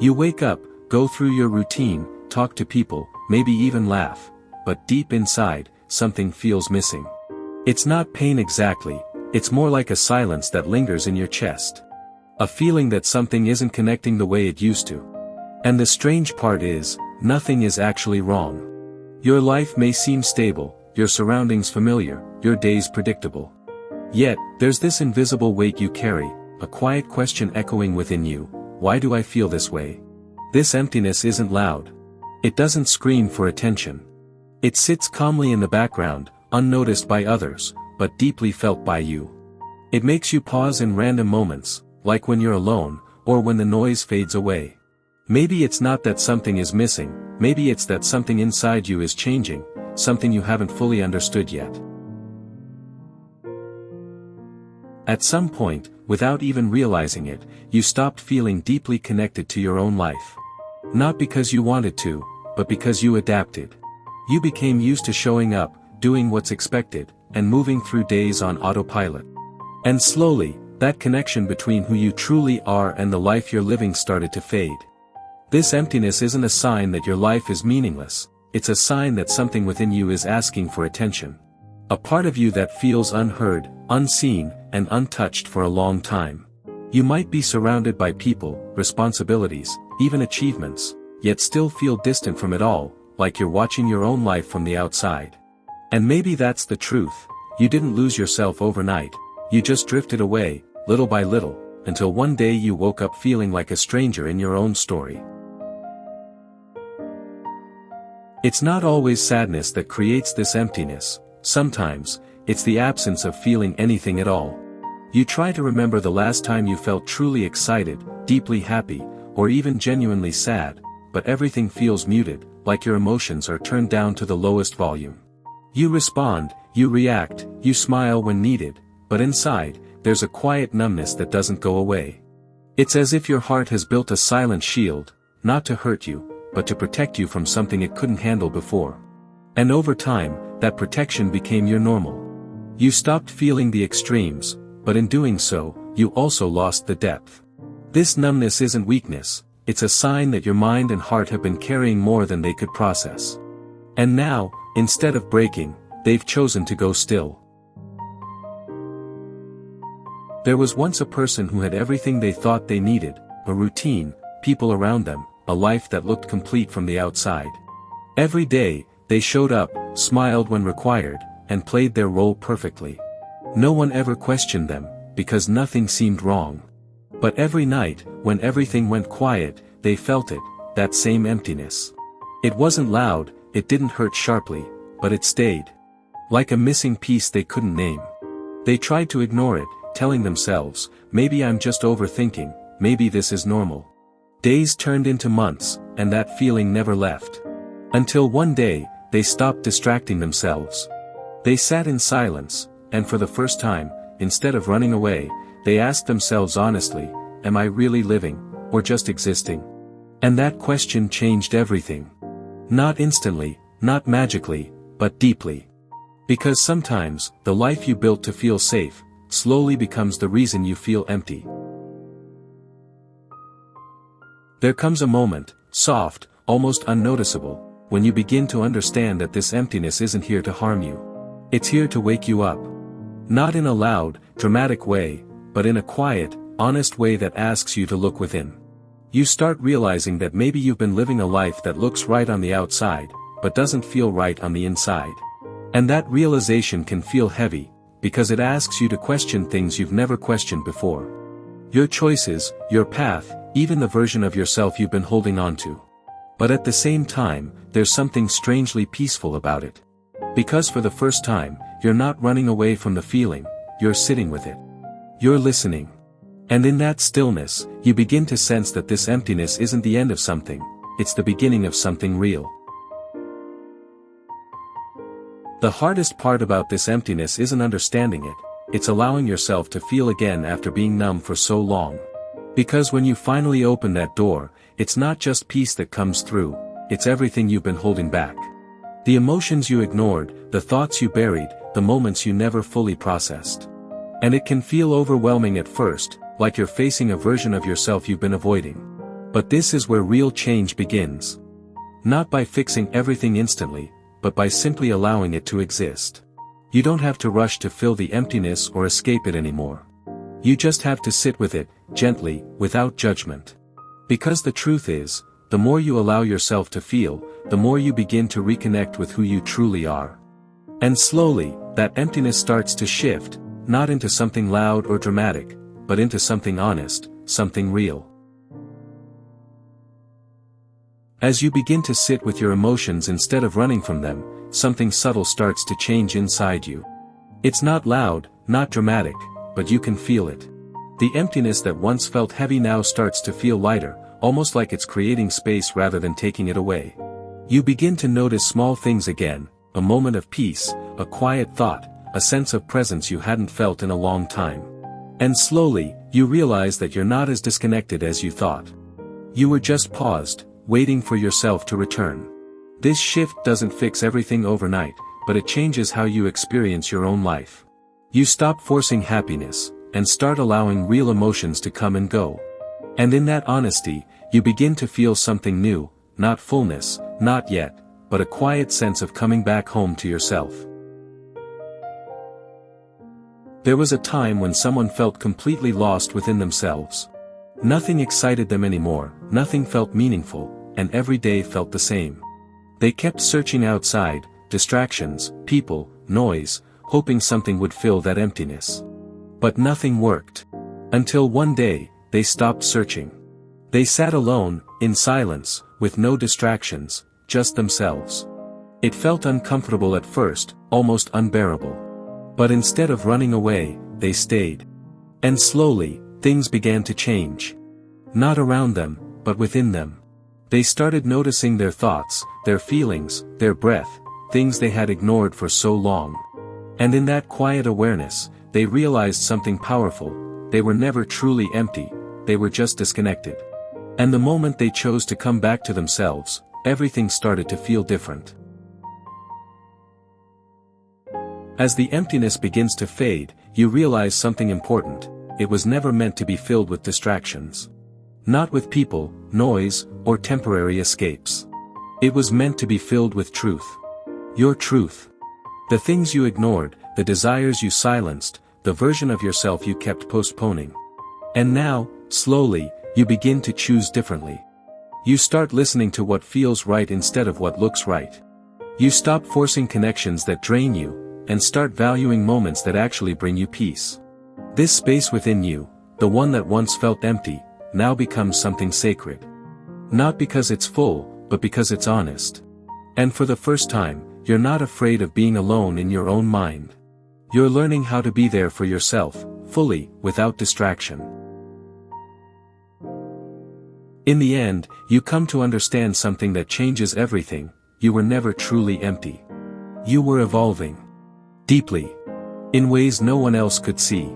You wake up, go through your routine, talk to people, maybe even laugh, but deep inside, something feels missing. It's not pain exactly, it's more like a silence that lingers in your chest. A feeling that something isn't connecting the way it used to. And the strange part is, nothing is actually wrong. Your life may seem stable, your surroundings familiar, your days predictable. Yet, there's this invisible weight you carry, a quiet question echoing within you: why do I feel this way? This emptiness isn't loud. It doesn't scream for attention. It sits calmly in the background, unnoticed by others, but deeply felt by you. It makes you pause in random moments, like when you're alone, or when the noise fades away. Maybe it's not that something is missing, maybe it's that something inside you is changing, something you haven't fully understood yet. At some point, without even realizing it, you stopped feeling deeply connected to your own life. Not because you wanted to, but because you adapted. You became used to showing up, doing what's expected, and moving through days on autopilot. And slowly, that connection between who you truly are and the life you're living started to fade. This emptiness isn't a sign that your life is meaningless, it's a sign that something within you is asking for attention. A part of you that feels unheard, unseen, and untouched for a long time. You might be surrounded by people, responsibilities, even achievements, yet still feel distant from it all, like you're watching your own life from the outside. And maybe that's the truth: you didn't lose yourself overnight, you just drifted away, little by little, until one day you woke up feeling like a stranger in your own story. It's not always sadness that creates this emptiness. Sometimes, it's the absence of feeling anything at all. You try to remember the last time you felt truly excited, deeply happy, or even genuinely sad, but everything feels muted, like your emotions are turned down to the lowest volume. You respond, you react, you smile when needed, but inside, there's a quiet numbness that doesn't go away. It's as if your heart has built a silent shield, not to hurt you, but to protect you from something it couldn't handle before. And over time, that protection became your normal. You stopped feeling the extremes, but in doing so, you also lost the depth. This numbness isn't weakness, it's a sign that your mind and heart have been carrying more than they could process. And now, instead of breaking, they've chosen to go still. There was once a person who had everything they thought they needed: a routine, people around them, a life that looked complete from the outside. Every day, they showed up, smiled when required, and played their role perfectly. No one ever questioned them, because nothing seemed wrong. But every night, when everything went quiet, they felt it, that same emptiness. It wasn't loud, it didn't hurt sharply, but it stayed. Like a missing piece they couldn't name. They tried to ignore it, telling themselves, maybe I'm just overthinking, maybe this is normal. Days turned into months, and that feeling never left. Until one day, they stopped distracting themselves. They sat in silence, and for the first time, instead of running away, they asked themselves honestly, am I really living, or just existing? And that question changed everything. Not instantly, not magically, but deeply. Because sometimes, the life you built to feel safe, slowly becomes the reason you feel empty. There comes a moment, soft, almost unnoticeable, when you begin to understand that this emptiness isn't here to harm you. It's here to wake you up. Not in a loud, dramatic way, but in a quiet, honest way that asks you to look within. You start realizing that maybe you've been living a life that looks right on the outside, but doesn't feel right on the inside. And that realization can feel heavy, because it asks you to question things you've never questioned before. Your choices, your path, even the version of yourself you've been holding on to. But at the same time, there's something strangely peaceful about it. Because for the first time, you're not running away from the feeling, you're sitting with it. You're listening. And in that stillness, you begin to sense that this emptiness isn't the end of something, it's the beginning of something real. The hardest part about this emptiness isn't understanding it, it's allowing yourself to feel again after being numb for so long. Because when you finally open that door, it's not just peace that comes through, it's everything you've been holding back. The emotions you ignored, the thoughts you buried, the moments you never fully processed. And it can feel overwhelming at first, like you're facing a version of yourself you've been avoiding. But this is where real change begins. Not by fixing everything instantly, but by simply allowing it to exist. You don't have to rush to fill the emptiness or escape it anymore. You just have to sit with it, gently, without judgment. Because the truth is, the more you allow yourself to feel, the more you begin to reconnect with who you truly are. And slowly, that emptiness starts to shift, not into something loud or dramatic, but into something honest, something real. As you begin to sit with your emotions instead of running from them, something subtle starts to change inside you. It's not loud, not dramatic, but you can feel it. The emptiness that once felt heavy now starts to feel lighter, almost like it's creating space rather than taking it away. You begin to notice small things again, a moment of peace, a quiet thought, a sense of presence you hadn't felt in a long time. And slowly, you realize that you're not as disconnected as you thought. You were just paused, waiting for yourself to return. This shift doesn't fix everything overnight, but it changes how you experience your own life. You stop forcing happiness, and start allowing real emotions to come and go. And in that honesty, you begin to feel something new, not fullness, not yet, but a quiet sense of coming back home to yourself. There was a time when someone felt completely lost within themselves. Nothing excited them anymore, nothing felt meaningful, and every day felt the same. They kept searching outside, distractions, people, noise, hoping something would fill that emptiness. But nothing worked. Until one day, they stopped searching. They sat alone, in silence, with no distractions, just themselves. It felt uncomfortable at first, almost unbearable. But instead of running away, they stayed. And slowly, things began to change. Not around them, but within them. They started noticing their thoughts, their feelings, their breath, things they had ignored for so long. And in that quiet awareness, they realized something powerful: they were never truly empty, they were just disconnected. And the moment they chose to come back to themselves, everything started to feel different. As the emptiness begins to fade, you realize something important: it was never meant to be filled with distractions. Not with people, noise, or temporary escapes. It was meant to be filled with truth. Your truth. The things you ignored, the desires you silenced, the version of yourself you kept postponing. And now, slowly, you begin to choose differently. You start listening to what feels right instead of what looks right. You stop forcing connections that drain you, and start valuing moments that actually bring you peace. This space within you, the one that once felt empty, now becomes something sacred. Not because it's full, but because it's honest. And for the first time, you're not afraid of being alone in your own mind. You're learning how to be there for yourself, fully, without distraction. In the end, you come to understand something that changes everything: you were never truly empty. You were evolving. Deeply. In ways no one else could see.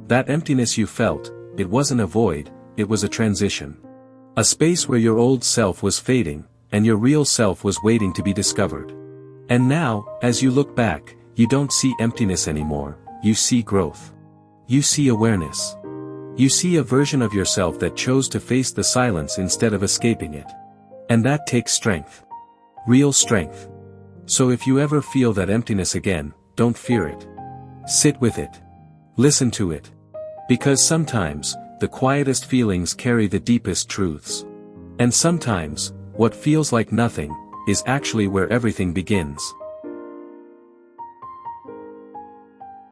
That emptiness you felt, it wasn't a void, it was a transition. A space where your old self was fading, and your real self was waiting to be discovered. And now, as you look back, you don't see emptiness anymore, you see growth. You see awareness. You see a version of yourself that chose to face the silence instead of escaping it. And that takes strength. Real strength. So if you ever feel that emptiness again, don't fear it. Sit with it. Listen to it. Because sometimes, the quietest feelings carry the deepest truths. And sometimes, what feels like nothing, is actually where everything begins.